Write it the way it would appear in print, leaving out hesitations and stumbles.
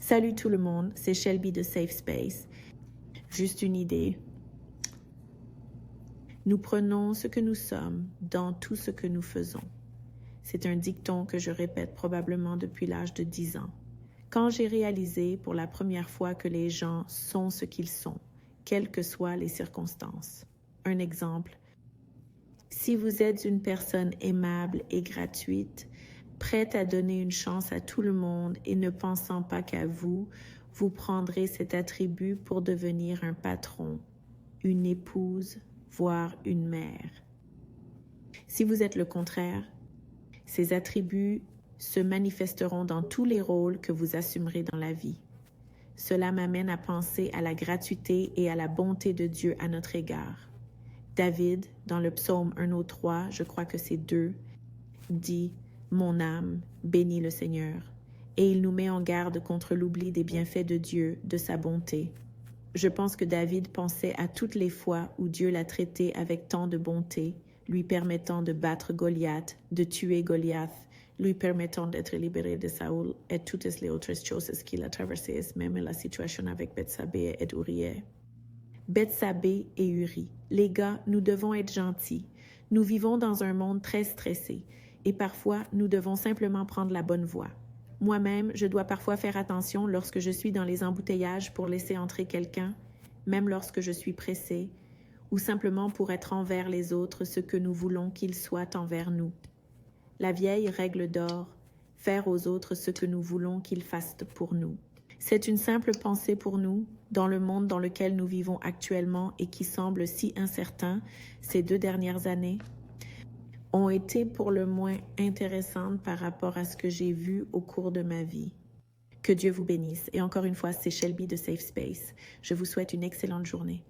Salut tout le monde, c'est Shelby de Safe Space. Juste une idée. Nous prenons ce que nous sommes dans tout ce que nous faisons. C'est un dicton que je répète probablement depuis l'âge de 10 ans. Quand j'ai réalisé pour la première fois que les gens sont ce qu'ils sont, quelles que soient les circonstances. Un exemple. Si vous êtes une personne aimable et gratuite, prête à donner une chance à tout le monde et ne pensant pas qu'à vous, vous prendrez cet attribut pour devenir un patron, une épouse, voire une mère. Si vous êtes le contraire, ces attributs se manifesteront dans tous les rôles que vous assumerez dans la vie. Cela m'amène à penser à la gratuité et à la bonté de Dieu à notre égard. David, dans le psaume 103, je crois que c'est 2, dit « Mon âme bénit le Seigneur » et il nous met en garde contre l'oubli des bienfaits de Dieu, de sa bonté. Je pense que David pensait à toutes les fois où Dieu l'a traité avec tant de bonté, lui permettant de battre Goliath, de tuer Goliath, lui permettant d'être libéré de Saoul et toutes les autres choses qu'il a traversées, même la situation avec Bethsabée et Uriah. Bethsabée et Uri. Les gars, nous devons être gentils. Nous vivons dans un monde très stressé et parfois nous devons simplement prendre la bonne voie. Moi-même, je dois parfois faire attention lorsque je suis dans les embouteillages pour laisser entrer quelqu'un, même lorsque je suis pressée, ou simplement pour être envers les autres ce que nous voulons qu'ils soient envers nous. La vieille règle d'or, faire aux autres ce que nous voulons qu'ils fassent pour nous. C'est une simple pensée pour nous, dans le monde dans lequel nous vivons actuellement et qui semble si incertain ces 2 dernières années, ont été pour le moins intéressantes par rapport à ce que j'ai vu au cours de ma vie. Que Dieu vous bénisse. Et encore une fois, c'est Shelby de Safe Space. Je vous souhaite une excellente journée.